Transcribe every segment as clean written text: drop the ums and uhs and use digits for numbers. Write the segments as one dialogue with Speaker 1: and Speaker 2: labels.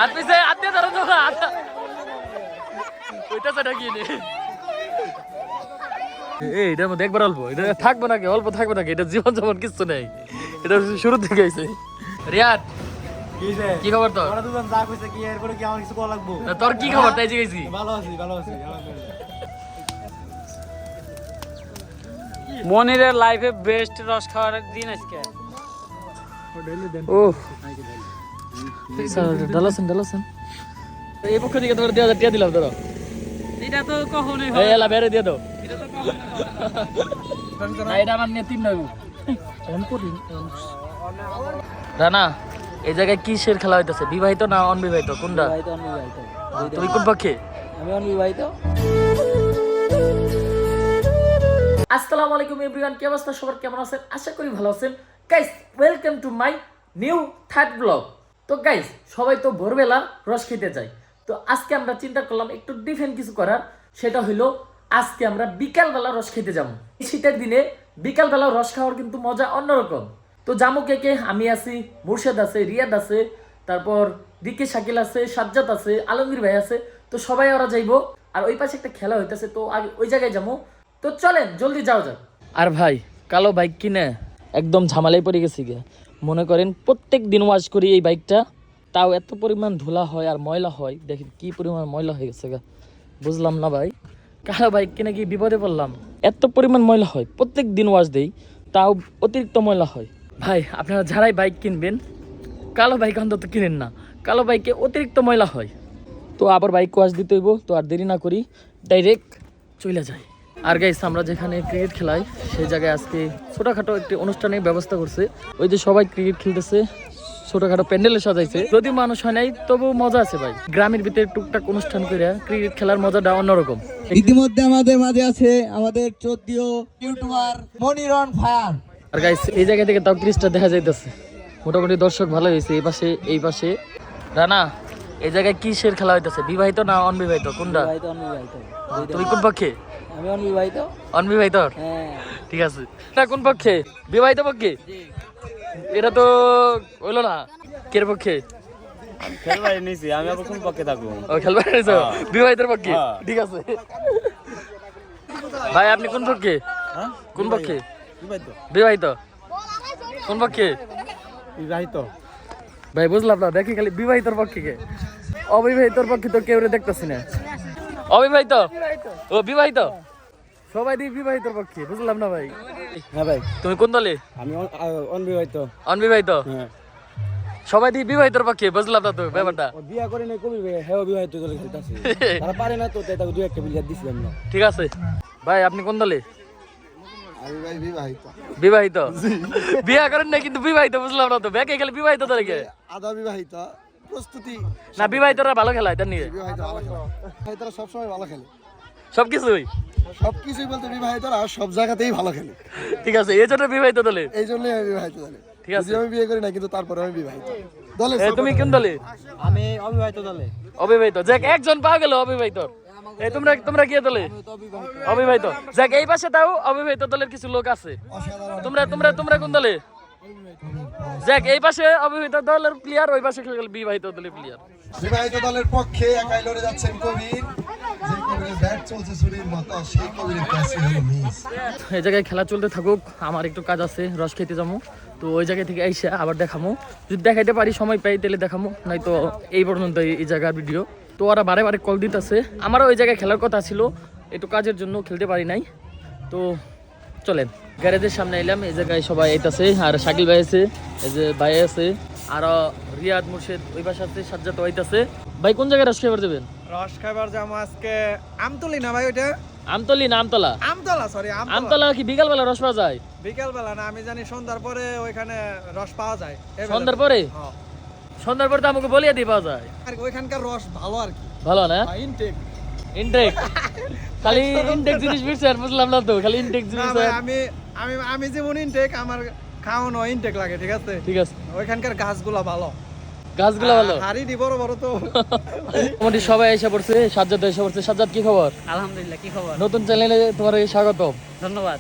Speaker 1: আর পিছে আত্মীয় ধরো তো ওইটা সেটা কি নে এটার মধ্যে একবার অল্প এটা থাকবো নাকি অল্প থাকবো নাকি এটা জীবন যেমন কিছু নেই এটা শুরু থেকে আইছে রিয়াদ কি খবর তোর তোর কি খবর তাই জিজ্ঞেছি
Speaker 2: মনিরের লাইফে বেস্ট রস খাওয়ার দিন আজকে
Speaker 1: ও ডালাসেন এই পক্ষ থেকে তোর 2000 টাকা দিলাম তোর
Speaker 2: এটা তো কখনোই
Speaker 1: এই এলা বেরে দিয়ে দাও
Speaker 2: এটা তো কখনোই
Speaker 1: না এটা আমার নিয়ে 3 নয় অন করি রানা এই জায়গায় কিসের খেলা হইতাছে বিবাহিত না অনবিবাহিত কোনটা তুমি কোন পক্ষে
Speaker 2: আমি অনবিবাহিত
Speaker 1: আসসালামু আলাইকুম এভরিওয়ান কি অবস্থা সবার কেমন আছেন আশা করি ভালো আছেন guys welcome to my new third blog তো গাইস সবাই তো ভোরবেলা রস খেতে যায় তো আজকে আমরা চিন্তা করলাম একটু ডিফারেন্ট কিছু করার সেটা হলো আজকে আমরা বিকালবেলা রস খেতে যাবো এই শীতের দিনে বিকালবেলা রস খাওয়ার কিন্তু মজা অন্যরকম তো জামু কে আমি আছি মুর্শেদ আছে রিয়াদ আছে তারপর দিকে শাকিল আছে সাজ্জাদ আছে আলমগীর ভাই আছে তো সবাই ওরা যাইবো আর ওই পাশে একটা খেলা হইতাছে তো আগে ওই জায়গায় যাবো তো চলেন জলদি যাও যাক আর ভাই কালো বাইক কিনে একদম ঝামেলায় পড়ে গেছি গে মনে করেন প্রত্যেক দিন ওয়াশ করি এই বাইকটা তাও এত পরিমাণ ধুলা হয় আর ময়লা হয় দেখেন কি পরিমাণ ময়লা হয়ে গেছে গা বুঝলাম না ভাই কালো বাইক কিনে কি বিপদে পড়লাম এত পরিমাণ ময়লা হয় প্রত্যেক দিন ওয়াশ দেই তাও অতিরিক্ত ময়লা হয় ভাই আপনারা যারাই বাইক কিনবেন কালো বাইক অন্তত কিনেন না কালো বাইকে অতিরিক্ত ময়লা হয় তো আবার বাইক ওয়াশ দিতে হইব তো আর দেরি না করি ডাইরেক্ট চলে যাই আর গাইস আমরা যেখানে ক্রিকেট খেলাই সেই জায়গায় আজকে ছোটখাটো একটি অনুষ্ঠানের ব্যবস্থা করছে ওই যে সবাই ক্রিকেট খেলতেছে ছোটখাটো প্যান্ডেলে সাজাইছে যদি মানুষ হয় নাই তবু মজা আছে ভাই গ্রামের ভিতরে টুকটাক অনুষ্ঠান করে ক্রিকেট খেলার মজাটা অন্যরকম
Speaker 3: ইতিমধ্যে আমাদের মাঝে আছে আমাদের চোদ্দীয় ইউটিউবার মনির অন ফায়ার
Speaker 1: আর গাইস এই জায়গা থেকে তাও ক্রিজটা দেখা যাইতেছে মোটামুটি দর্শক ভালো হয়েছে এই পাশে রানা এই জায়গায় কিসের খেলা হইতেছে বিবাহিত না অনবিবাহিত কোনটা তুমি কোন পক্ষে
Speaker 2: আমি অনবিবাহিত
Speaker 1: অনবিবাহিত
Speaker 2: হ্যাঁ
Speaker 1: ঠিক আছে না কোন পক্ষে বিবাহিত পক্ষে এটা তো হইলো না কের পক্ষে
Speaker 4: খেলবাই নিছি আমি আবার কোন পক্ষে থাকবো
Speaker 1: ও খেলবার নিছো বিবাহিতের পক্ষে ঠিক আছে ভাই আপনি কোন পক্ষে কোন পক্ষে বিবাহিত কোন পক্ষে
Speaker 4: বিবাহিত
Speaker 1: ভাই বুঝলাম না দেখি খালি বিবাহিতর পক্ষে কে অবিবাহিতর পক্ষে তো কেউ দেখতেছি না অবিবাহিত ও বিবাহিত সবাই দিয়ে বিবাহিতর পক্ষে বুঝলাম না ভাই
Speaker 4: হ্যাঁ ভাই
Speaker 1: তুমি কোন দলে
Speaker 4: আমি অনবিবাহিত
Speaker 1: অনবিবাহিত
Speaker 4: হ্যাঁ
Speaker 1: সবাই দিয়ে বিবাহিতর পক্ষে বুঝলাম না তো ব্যাপারটা
Speaker 4: ও বিয়া করে নাই কবি হ্যাঁ বিবাহিত দলে খেলতাছে তারা পারে না তো তাই দুই একটা বিলিয়ার দিছি আমরা
Speaker 1: ঠিক আছে ভাই আপনি কোন দলে
Speaker 3: আমি ভাই বিবাহিত
Speaker 1: বিবাহিত বিয়া করেন না কিন্তু বিবাহিত বুঝলাম না তো ব্যাকে গেলে বিবাহিত দলে কে
Speaker 3: আধা বিবাহিত প্রস্তুতি
Speaker 1: না বিবাহিতরা ভালো খেলায় তার নিয়ে
Speaker 3: বিবাহিত ভালো খেলে বিবাহিতরা সবসময় ভালো খেলে
Speaker 1: সবকিছুই
Speaker 3: সবকিছুই বলতে বিবাহিতরা সব জায়গাতেই ভালো খেলে
Speaker 1: ঠিক আছে এই জন্য বিবাহিত দলে
Speaker 3: এই জন্যই আমি বিবাহিত দলে
Speaker 1: ঠিক আছে।
Speaker 3: যদিও আমি বিয়ে করি না কিন্তু তারপরে আমি বিবাহিত দলে
Speaker 1: তুমি কোন দলে
Speaker 4: আমি অবিবাহিত দলে
Speaker 1: অবিবাহিত যাক একজন পাওয়া গেল অবিবাহিত এই তোমরা কি দলে অবিবাহিত যাক এই পাশে তাও অবিবাহিত দলের কিছু লোক আছে তোমরা কোন দলে যাক এই পাশে অবিবাহিত দলের প্লেয়ার ওই পাশে বিবাহিত দলের প্লেয়ার
Speaker 3: বিবাহিত দলের পক্ষে একাই লড়ে যাচ্ছেন কবির যে কবিরের ব্যাট চলছে ছুরির মতো সেই কবিরের কাছে হলো মিস
Speaker 1: এই জায়গায় খেলা চলতে থাকুক আমার একটু কাজ আছে রস খেতে যাবো তো ওই জায়গা থেকে আইসা আবার দেখামো যদি দেখাইতে পারি সময় পাই তাহলে দেখামো নয়তো এই পর্যন্ত এই জায়গার ভিডিও তো ওরা বারে বারে কল দিতেছে আমারও ওই জায়গায় খেলার কথা ছিল একটু কাজের জন্য খেলতে পারি নাই তো চলেন গ্যারেজের সামনে এলাম এই জায়গায় সবাই আইতাছে আর শাকিল ভাই আছে এই যে ভাই আছে আর রিয়াদ মুর্শেদ ওই পাশে আছে সাজ্জাদ আইতাছে ভাই কোন জায়গায় রস খাবার দেবেন
Speaker 5: রস খাবার যাবো আজকে আমতলি না ভাই ওইটা
Speaker 1: আমতলি না আমতলা
Speaker 5: আমতলা সরি
Speaker 1: আমতলা কি বিকালবেলা রস পাওয়া যায়
Speaker 5: বিকেল বেলা না আমি জানি সন্ধ্যার পরে ওইখানে রস পাওয়া যায়
Speaker 1: সন্ধ্যার পরে
Speaker 5: হ্যাঁ।
Speaker 1: সন্ধ্যার পরে তো আমাকে বলিয়ে দিয়ে পাওয়া যায়
Speaker 5: আর ওইখানকার রস ভালো আর কি
Speaker 1: ভালো না
Speaker 5: ইনটেক
Speaker 1: ইনটেক খালি ইনটেক জিনিস বিরছে আর বুঝলাম না তো খালি ইনটেক
Speaker 5: না
Speaker 1: জিনিস
Speaker 5: ভাই আমি আমি আমি যেমন ইনটেক আমার খাওয়ানো ইনটেক লাগে ঠিক আছে
Speaker 1: ঠিক আছে
Speaker 5: ওইখানকার গাছগুলা ভালো
Speaker 1: গাছগুলো ভালো
Speaker 5: হাড়ি দি বড় বড় তো
Speaker 1: মোটামুটি সবাই এসে পড়ছে সাজ্জাদ এসে পড়ছে সাজ্জাদ কি খবর
Speaker 2: আলহামদুলিল্লাহ কি খবর
Speaker 1: নতুন চ্যানেলে তোমার স্বাগত
Speaker 2: ধন্যবাদ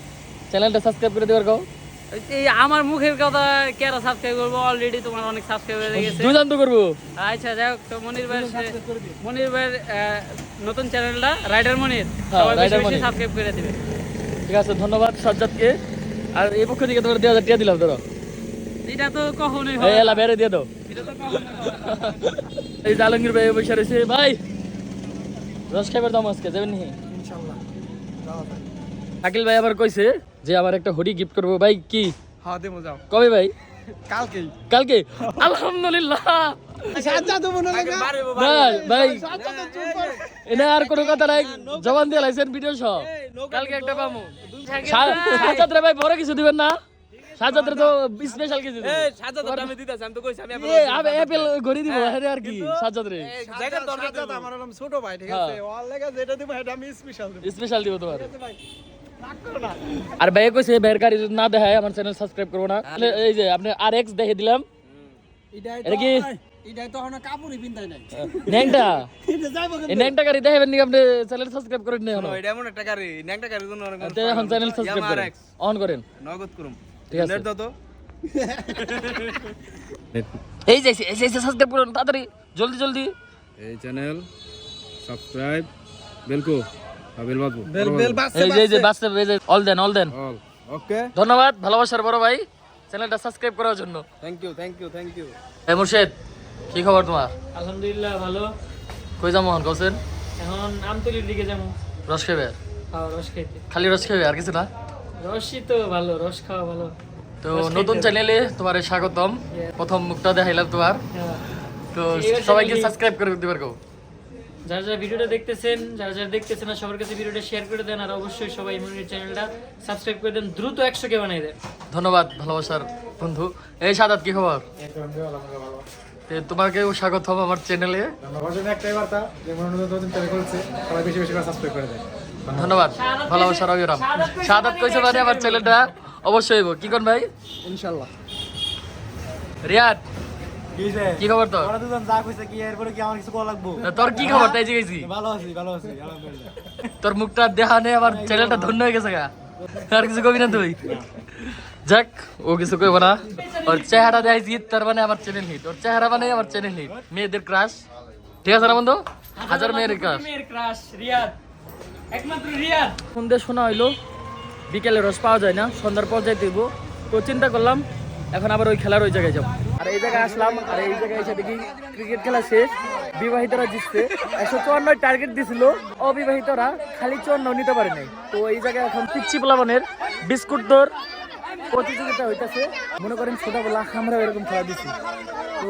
Speaker 1: চ্যানেলটা সাবস্ক্রাইব করে দেওয়ার গাও
Speaker 2: এই আমার মুখের কথা কেরা সাবস্ক্রাইব করবো, অলরেডি তোমার অনেক সাবস্ক্রাইব হয়ে গেছে।
Speaker 1: দুজন তো করবো।
Speaker 2: আচ্ছা যাই হোক, তো মনির ভাইয়ের নতুন চ্যানেলটা রাইডার মনির,
Speaker 1: হ্যাঁ,
Speaker 2: সবাই
Speaker 1: রাইডার
Speaker 2: বেশি বেশি
Speaker 1: মনির।
Speaker 2: সাবস্ক্রাইব করে দিবে।
Speaker 1: ঠিক আছে, ধন্যবাদ সাজ্জাদকে। আর এই পক্ষ থেকে তোমার 2000 টাকা দিলাম, ধরো।
Speaker 2: এটা তো কখনোই
Speaker 1: এই
Speaker 2: হয়
Speaker 1: এলা বেড়ে দিয়ে দাও।
Speaker 2: এটা তো কখনোই হয় না।
Speaker 1: এই জালঙ্গির ভাই বসে রয়েছে। ভাই রস খাইবার দাম আজকে যাবেন নি?
Speaker 5: ইনশাআল্লাহ যাওয়া যায়।
Speaker 1: আকিল ভাই আবার কইছে যে আমার একটা হুডি গিফট করবো। ভাই কি
Speaker 5: হ্যাঁ দেবো, যাও
Speaker 1: কবে ভাই?
Speaker 5: কালকেই।
Speaker 1: কালকে? আলহামদুলিল্লাহ।
Speaker 5: সাজ্জাদ মনে লাগে
Speaker 1: ভাই ভাই এনে আর কোনো কথা নাই, জবান দিয়ে লাইছেন ভিডিও সহ। কালকে একটা পামু। সাজ্জাদ রে ভাই বড় কিছু দিবেন না? সাজ্জাদ রে তো স্পেশাল কিছু দিবেন। আমি অ্যাপেল ঘড়ি দিব, আরে আর কি সাজ্জাদ রে
Speaker 5: সাজ্জাদ আমার নাম ছোট ভাই, ঠিক আছে? ওর লাগা যেটা দিব এটা আমি স্পেশাল দেব।
Speaker 1: স্পেশাল দিব তোমার।
Speaker 5: ভাই রাগ করো না।
Speaker 1: আর ভাই কইছে ভাইয়ের গাড়ি যদি না দেখায় আমার চ্যানেল সাবস্ক্রাইব করবো না। এই যে আপনি RX দেখে দিলাম। এটা কি
Speaker 5: এটাই তো হলো কাপড়ই পিন্তাই নাই।
Speaker 1: ন্যাংটা?
Speaker 5: এটা যাইবো
Speaker 1: এই ন্যাংটা গাড়ি দেখাবেন নি? আপনি চ্যানেল সাবস্ক্রাইব করেন না এখনো?
Speaker 6: এটা এমন একটা গাড়ি, ন্যাংটা গাড়ির জন্য অনেক
Speaker 1: তো এখন চ্যানেল সাবস্ক্রাইব করেন, অন করেন।
Speaker 6: নগদ করুম।
Speaker 1: ঠিক আছে।
Speaker 6: নেট দাও তো।
Speaker 1: এই যে সাবস্ক্রাইব করুন তাড়াতাড়ি, জলদি জলদি।
Speaker 6: এই চ্যানেল সাবস্ক্রাইব বেলকো বেল বাজবো।
Speaker 5: বেল বাসছে
Speaker 1: এই যে বাসতে এই যে অল দেন
Speaker 6: অল ওকে,
Speaker 1: ধন্যবাদ ভালোবাসার বড় ভাই চ্যানেলটা সাবস্ক্রাইব করার জন্য।
Speaker 6: Thank you.
Speaker 1: এই মুর্শেদ কি খবর তোমার?
Speaker 2: আলহামদুলিল্লাহ ভালো।
Speaker 1: কই যাবো মোহন কৌছেন?
Speaker 2: এখন আমতলির দিকে যাবো।
Speaker 1: রস খাবে?
Speaker 2: রস খাইতে।
Speaker 1: খালি রস খাবে আর কিছু না?
Speaker 2: রসই তো ভালো, রস খাওয়া ভালো।
Speaker 1: তো নতুন চ্যানেলে তোমার স্বাগতম। প্রথম মুখটা দেখাইলাম তোমার,
Speaker 2: হ্যাঁ।
Speaker 1: তো
Speaker 2: এবার
Speaker 1: সবাইকে
Speaker 2: channel-
Speaker 1: সাবস্ক্রাইব করে দিতে পারবো।
Speaker 2: যারা যারা ভিডিওটা দেখতেছেন, যারা যারা দেখতেছেন না, সবার কাছে ভিডিওটা শেয়ার করে দেন। আর অবশ্যই সবাই মনির চ্যানেলটা সাবস্ক্রাইব করে দেন, দ্রুত 100K বানাই দেন।
Speaker 1: ধন্যবাদ ভালোবাসার বন্ধু। এই সাদাত কি খবর? তো তোমাকেও স্বাগতম আমার চ্যানেলে।
Speaker 5: একটাই বার্তা যে মনোনন্দ নতুন চ্যানেল খুলছে, সবাই বেশি বেশি করে সাবস্ক্রাইব করে দেয়।
Speaker 1: ধন্যবাদ ভালোবাসার অবিরাম। সাদাত কইছে মানে আমার চ্যানেলটা অবশ্যই হইব। কি কোন ভাই?
Speaker 5: ইনশাআল্লাহ।
Speaker 1: রিয়াদ কি খবর তোর?
Speaker 4: ওরা দুজন যা কইছে কি এরপরে কি আমার কিছু করা লাগবো?
Speaker 1: তোর কি খবর তাই জিজ্ঞেসি?
Speaker 4: ভালো আছি আলহামদুলিল্লাহ।
Speaker 1: তোর মুখটা দেখা নেই আমার চ্যানেলটা ধন্য হয়ে গেছে গা। আর কিছু কবি না তুই? যাক ও কিছু কইব না। ওর চেহারা দেয় জিত, তার মানে আমার চ্যানেল হিট। ওর চেহারা মানে আমার চ্যানেল হিট। মেয়েদের ক্রাশ, ঠিক আছে না বন্ধু? হাজার মেয়ের ক্রাশ।
Speaker 2: মেয়ের ক্রাশ রিয়াদ, একমাত্র রিয়াদ।
Speaker 1: সন্ধ্যে শোনা হইলো বিকেলে রস পাওয়া যায় না, সন্ধ্যার পর যাইতে হইব। তো চিন্তা করলাম এখন আবার ওই খেলার ওই জায়গায় যাবো। আর এই জায়গায় আসলাম, আর এই জায়গায় এসে দেখি ক্রিকেট খেলা শেষ, বিবাহিতরা জিতছে। 154 টার্গেট দিছিল, অবিবাহিতরা খালি 54 নিতে পারে নাই। তো এই জায়গায় এখন পিচ্ছি প্লাবনের বিস্কুট দৌড় প্রতিযোগিতা হইতাছে। মনে করেন ছোটবেলা আমরা এরকম খেলা দিচ্ছি। তো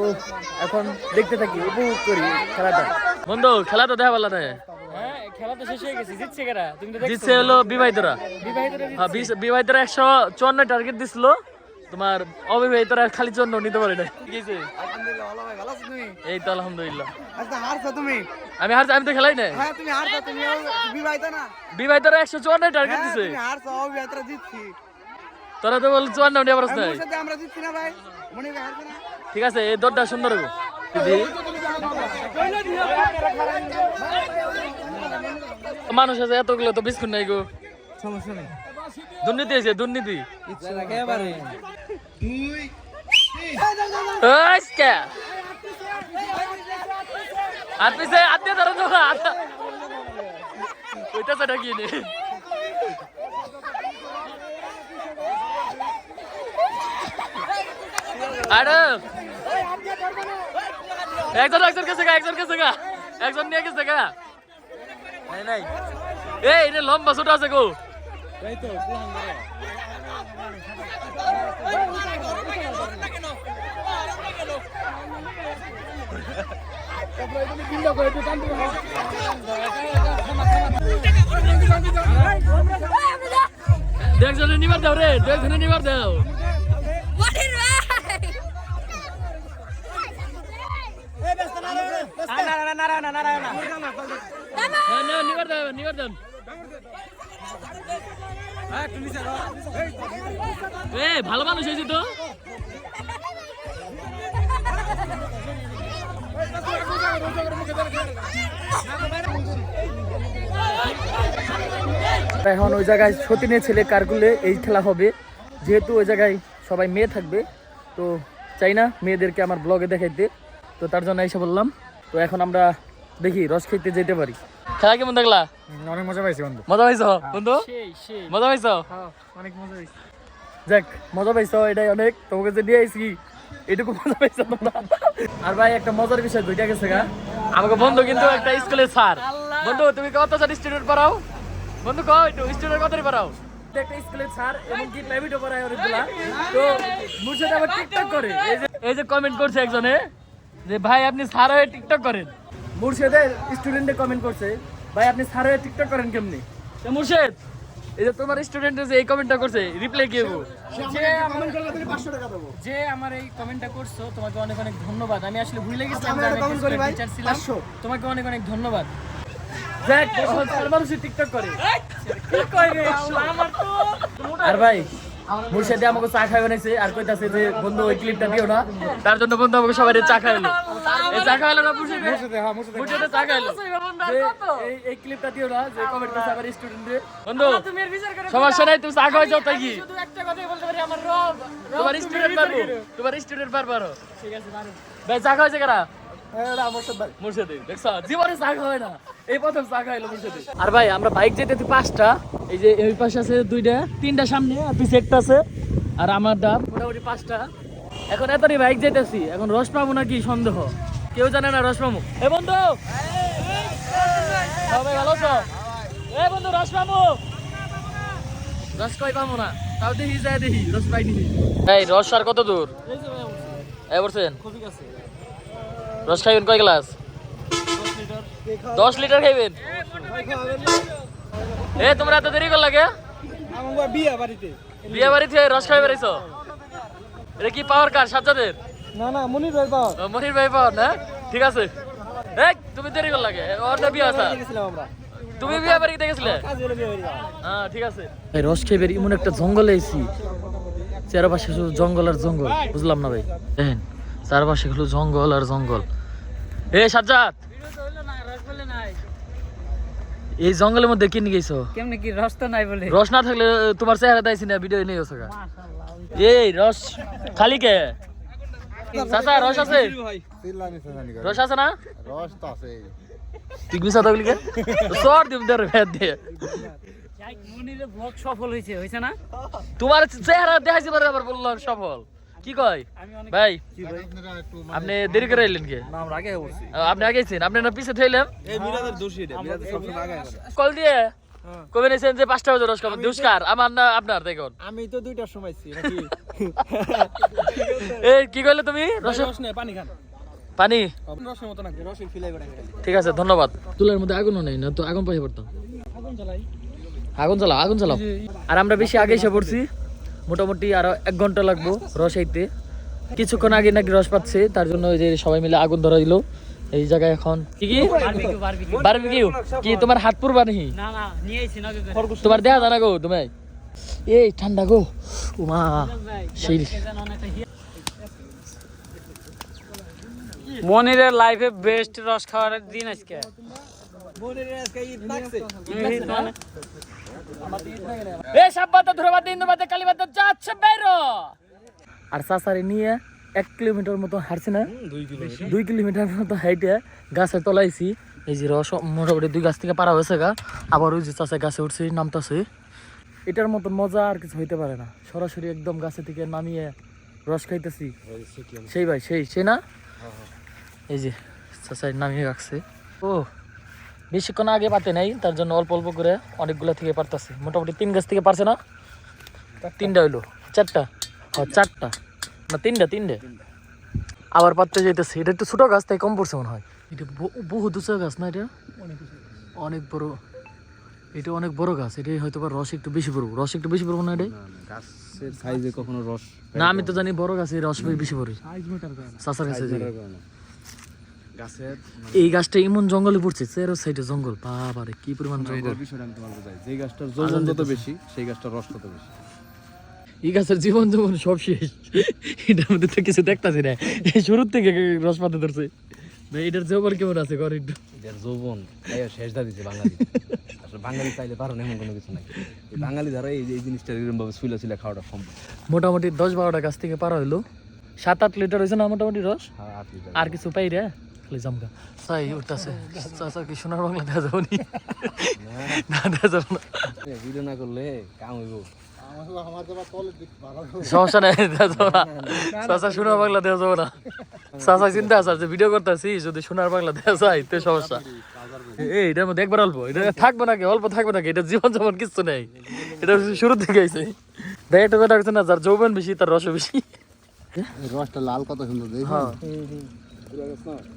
Speaker 1: এখন দেখতে থাকি, উপভোগ করি খেলাটা। বন্ধু খেলা তো দেখা পারলা না?
Speaker 2: হ্যাঁ, খেলা তো শেষ হয়ে গেছে। জিতছে কারা? তুমি তো দেখছো।
Speaker 1: জিতছে হলো বিবাহিতরা।
Speaker 2: বিবাহিতরা
Speaker 1: হ্যাঁ, বিবাহিতরা 154 টার্গেট দিছিল, তোমার অবিবাহিতরা খালি 54 নিতে পারে না। কি হইছে?
Speaker 5: আলহামদুলিল্লাহ ভালো ভাই, ভালো আছো তুমি?
Speaker 1: এই তো আলহামদুলিল্লাহ।
Speaker 5: আচ্ছা হারছো তুমি?
Speaker 1: আমি আমি তো খেলাই নাই।
Speaker 5: হ্যাঁ তুমি হারছো, তুমি বিবাহিত না?
Speaker 1: বিবাহিতরা 154 টার্গেট
Speaker 5: হ্যাঁ
Speaker 1: দিছে,
Speaker 5: তুমি হারছো, অবিবাহিতরা জিতছি।
Speaker 1: তোরা তো বল 54 নিয়ে পারছ না।
Speaker 5: ওর সাথে আমরা জিতছি না ভাই, মনে ভাই হারছো না?
Speaker 1: ঠিক আছে, এই দৌড়টা সুন্দর হবে দিদি। মানুষ আছে এতগুলো, তো বিস্কুট নাই গো।
Speaker 5: সমস্যা নেই।
Speaker 1: দুর্নীতি হয়েছে, দুর্নীতি।
Speaker 5: একেবারে
Speaker 1: আজকে হাত পিছে হাত দিয়ে ধরো তো, ওইটা সেটা কি নে। আরে একজন গেছে গা, একজন নিয়ে গেছে গা। নাই এই এটা লম্বা ছোট আছে গো। দেখজনে নিবার দাও রে, দেখজনে নিবার দাও। নিবার দাও, নিবার দাও। এ ভালো মানুষ হয়েছে তো। এখন ওই জায়গায় সতীনের ছেলে কারগুলে এই খেলা হবে। যেহেতু ওই জায়গায় সবাই মেয়ে থাকবে, তো চাই না মেয়েদেরকে আমার ব্লগে দেখাইতে, তো তার জন্য এসে বললাম। তো এখন আমরা দেখি রস খেতে যেতে পারি। খেলা কেমন দেখলা?
Speaker 5: অনেক মজা পাইছি বন্ধু।
Speaker 1: মজা পাইছো বন্ধু? মজা পাইছো?
Speaker 5: অনেক মজা পাইছি।
Speaker 1: যাক, মজা পাইছো, এটাই অনেক। তোমাকে যে নিয়ে আইছি এটুকু মজা পাইছো তোমরা। আর ভাই একটা মজার বিষয় দুইটা গেছে গা, আমাকে বন্ধু কিন্তু একটা স্কুলের স্যার। বন্ধু তুমি কতজন স্টুডেন্ট পড়াও? বন্ধু কও একটু স্টুডেন্ট কতই পড়াও? একটা স্কুলের স্যার এবং কি প্রাইভেটও পড়ায় অনেকগুলা। তো মুর্শিদ আবার টিকটক করে। এই যে কমেন্ট করছে একজনে যে ভাই আপনি স্যার হয়ে টিকটক করেন। মুর্শিদের স্টুডেন্টে কমেন্ট করছে ভাই আপনি স্যার হয়ে টিকটক করেন কেমনি? তো মুর্শিদ, এই যে তোমার স্টুডেন্টে যে এই কমেন্টটা করছে রিপ্লাই কি দেবো? যে আমার এই কমেন্টটা করছো তোমাকে অনেক অনেক ধন্যবাদ। আমি আসলে ভুলে গেছিলাম যে আমি টিচার ছিলাম। তোমাকে অনেক অনেক ধন্যবাদ। দেখ মানুষই টিকটক করে। কি কই রে আমার তো। আর ভাই মুর্শিদে আমাকে চা খাই বানাইছে আর কইতাছে যে বন্ধু ওই ক্লিপটা দিও না, তার জন্য বন্ধু আমাকে সবাই চা খাইলো। এই চা খাইলো না মুর্শিদে? মুর্শিদে চা খাইলো। এই ক্লিপটা দিও না যে কমেন্ট করছে আমার স্টুডেন্টে। বন্ধু সমস্যা নাই, তুমি চা খাওয়াই যাও তাই কি? শুধু একটা কথাই বলতে পারি, আমার রব তোমার স্টুডেন্ট পারবো, তোমার স্টুডেন্ট পারবো। ঠিক আছে পারো ভাই। চা খাওয়াইছে কারা? মুর্শিদে। দেখছো জীবনে চা খাওয়াই না, এই প্রথম চা খাইলো মুর্শিদে। আর ভাই আমরা বাইক যেতেছি 5টা, এই যে এই পাশে আছে 2টা, 3টা সামনে আর পিছে একটা আছে, আর আমার দাম মোটামুটি 5টা। এখন এতটাই বাইক যেতেছি, এখন রস পাবো নাকি সন্দেহ, কেউ জানে না রস পাবো। এ বন্ধু সবাই ভালো আছো? এ বন্ধু রস পাবো? রস কই পাবো না, তাও দেখি যায় দেখি রস পাইনি। এই রস আর কত দূর? এই বলছেন রস খাইবেন কয় গ্লাস? 10 লিটার খাইবেন? এ তোমরা এত দেরি করলা কে? বিয়ে বাড়িতে রস খাই বেড়াইছো? এটা কি পাওয়ার কার সাজ্জাদের?
Speaker 5: না মনির ভাই পাওয়ার।
Speaker 1: মনির ভাই পাওয়ার না? ঠিক আছে। এই তুমি দেরি করলা কে? ওর না বিয়ে আছে? তুমি বিয়ে বাড়িতে গেছিলে? হ্যাঁ ঠিক আছে। এই রস খাইবে এমন একটা জঙ্গলে আইছি, চারপাশে শুধু জঙ্গল আর জঙ্গল। বুঝলাম না ভাই, দেখেন চারপাশে শুধু জঙ্গল আর জঙ্গল। এ সাজ্জাদ, এই জঙ্গলের মধ্যে কি নিয়ে গেছো?
Speaker 2: কেমনে কি রস তো নাই বলে?
Speaker 1: রস না থাকলে তোমার চেহারা দাইছি না ভিডিও নেই ওসা। এই রস খালি কে? চাচা রস আছে? রস আছে না?
Speaker 3: রস তো আছে।
Speaker 1: তুই মিছা থাকলি কে? সর দিম তোর ভেদ দিয়ে।
Speaker 2: মনিরের ব্লগ সফল হইছে না?
Speaker 1: তোমার চেহারা দেখাইছি পারে আবার বললাম সফল। কি কয় ভাই? আপনি দেরি করে এলেন কে? আপনি আগে আইছেন, আপনি না পিছে থইলেন? কল দিয়ে কবে নিছেন যে 5টা বাজে রস খাবেন? দুষ্কার আমার না আপনার? দেখুন
Speaker 5: আমি তো 2টার সময় ছি নাকি।
Speaker 1: এই কি কইলে তুমি? রস
Speaker 5: নেই, পানি খান।
Speaker 1: পানি
Speaker 5: রসের মতো নাকি, রসের ফিলাই বেড়া।
Speaker 1: ঠিক আছে ধন্যবাদ। চুলার মধ্যে আগুনও নেই না তো, আগুন পাই পড়তাম। আগুন চালাও। আর আমরা বেশি আগে এসে পড়ছি, মোটামুটি আরো 1 ঘন্টা লাগবো রস আইতে। কিছুক্ষণ আগে নাকি রস পাচ্ছে, তার জন্য ওই যে সবাই মিলে আগুন ধরা দিল এই জায়গায়। এখন কি বারবিকিউ কি তোমার হাত পুরবা নাকি?
Speaker 2: না নিয়ে আইছি না
Speaker 1: তোমার দেখা জানা গো তুমি? এই ঠান্ডা গো উমা সেই।
Speaker 2: মনিরের লাইফে বেস্ট রস খাওয়ার দিন আজকে।
Speaker 5: মনিরের আজকে ঈদ লাগছে।
Speaker 1: এই সাববাতে ধরবাতে ইন্দুবাতে কালীবাতে যাচ্ছে বাইরো। আর চাচারে নিয়ে 1 কিলোমিটার মতো হাঁটছি না? 2 কিলোমিটার মতো হাইটে গাছের তলাইছি। এই যে রস মোটামুটি 2 গাছ থেকে পারা হয়েছে গা, আবার ওই যে চাচা গাছে উঠছে নামতাছে। এটার মতো মজা আর কিছু হইতে পারে না, সরাসরি একদম গাছে থেকে নামিয়ে রস খাইতেছি। সেই ভাই সেই না? এই যে চাচা নামিয়ে রাখছে। ও বেশিক্ষণ আগে পাতে নাই, তার জন্য অল্প অল্প করে অনেকগুলো থেকে পারতেছে। মোটামুটি 3 গাছ থেকে পারছে না? 3টা হইলো, 4টা, 4টা না 3টে আবার পাততে যাইতেছে। এটা একটু ছোট গাছ তাই কম পড়ছে মনে হয়। এটা বহুত উঁচা গাছ না? এটা অনেক বড়, এটা অনেক বড় গাছ। এটা হয়তো বা রস একটু বেশি পড়বো, না? এটা
Speaker 6: গাছের সাইজে কখনো রস
Speaker 1: না, আমি তো জানি বড় গাছে রস বেশি পড়ে। চাচার কাছে
Speaker 6: গাছের
Speaker 1: এই গাছটা এমন জঙ্গলে পড়ছে, চেরো সাইডে জঙ্গল, বাবারে কি পরিমাণ জঙ্গল।
Speaker 6: বিষয়টা আমি তোমাকে বোঝাই, যে গাছটার যৌবন যত বেশি সেই গাছটার রস তত বেশি।
Speaker 1: এই গাছের জীবন সব শেষ, এটার মধ্যে তো কিছু দেখতেছি না, শুরুর থেকে রস পাতে ধরছে। ভাই এটার যৌবন কেমন আছে ঘর একটু
Speaker 6: এটার যৌবন শেষ দা দিছে বাঙালি আসলে বাঙালি চাইলে পারো না এমন কোনো কিছু নাই এই বাঙালি দ্বারা এই জিনিসটা এরকম ভাবে সুইলা সুইলা খাওয়াটা সম্ভব।
Speaker 1: মোটামুটি 10-12টা গাছ থেকে পার হইলো 7-8 লিটার হয়েছে না মোটামুটি রস
Speaker 6: হ্যাঁ 8 লিটার
Speaker 1: আর কিছু পাই রে খালি জমকা সাই উঠতেছে চাচা কি সোনার বাংলা দেওয়া যাবো নি না দেওয়া যাবো না
Speaker 6: ভিডিও না করলে কাম হইব।
Speaker 1: সমস্যা নাই দেওয়া যাবো না চাচা সোনার বাংলা দেওয়া যাবো না চাচা চিন্তা আছে যে ভিডিও করতেছি যদি সোনার বাংলা দেওয়া যায় তো সমস্যা এই এটার মধ্যে একবার অল্প এটা থাকবে নাকি অল্প থাকবে নাকি এটা জীবন যেমন কিছু নেই এটা শুরু থেকে আইছে দেখ একটা কথা হচ্ছে না যার যৌবন বেশি তার রস বেশি
Speaker 3: রসটা লাল কত সুন্দর দেখি
Speaker 1: হ্যাঁ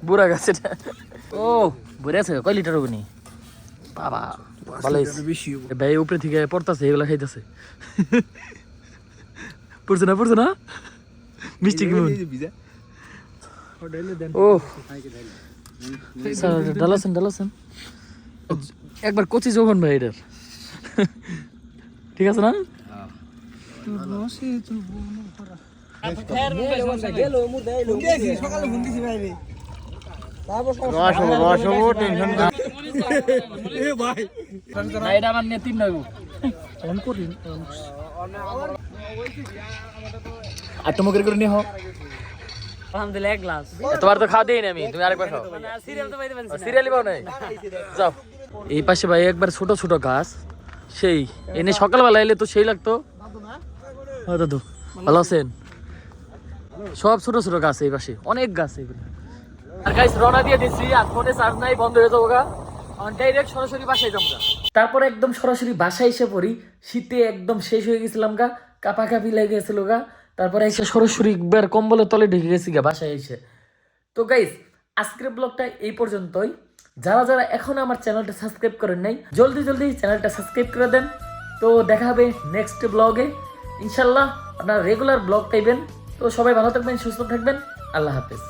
Speaker 1: বুড়া গাছ এটা ও বুড়া আছে কয় লিটার হবে নি বাবা ভালো ভাই উপরে থেকে পড়তাছে এগুলা খাইতেছে পড়ছে না মিষ্টি কেমন ও ডালাছেন একবার কচি যৌবন ভাই এটার ঠিক আছে না এটা আমার নিয়ে 3 নয় অন করি আর তোমাকে করে নিয়ে হোক
Speaker 2: আলহামদুলিল্লাহ এক গ্লাস
Speaker 1: তোমার তো খাওয়া দেই না আমি তুমি আরেকবার খাও
Speaker 2: সিরিয়াল তো পাইতে পারছি
Speaker 1: সিরিয়ালি পাও নাই যাও এই পাশে ভাই একবার ছোট ছোট গাছ সেই এনে সকালবেলা এলে তো সেই লাগতো হ্যাঁ দাদু ভালো আছেন সব ছোট ছোট গাছ এই পাশে অনেক গাছ এইগুলো আর গাইস রওনা দিয়ে দিচ্ছি আর ফোনে চার্জ নাই বন্ধ হয়ে যাবো গা ডাইরেক্ট সরাসরি বাসায় যাবো গা তারপরে একদম সরাসরি বাসায় এসে পড়ি শীতে একদম শেষ হয়ে গেছিলাম গা কাঁপাকাঁপি লেগে গেছিল গা তারপরে এসে সরাসরি একবার কম্বলের তলে ঢেকে গেছি গা বাসায় এসে তো গাইস আজকের ব্লগটা এই পর্যন্তই যারা যারা এখনো আমার চ্যানেলটা সাবস্ক্রাইব করেন নাই জলদি চ্যানেলটা সাবস্ক্রাইব করে দেন তো দেখা হবে নেক্সট ব্লগে ইনশাল্লাহ আপনারা রেগুলার ব্লগ পাইবেন তো সবাই ভালো থাকবেন সুস্থ থাকবেন আল্লাহ হাফেজ।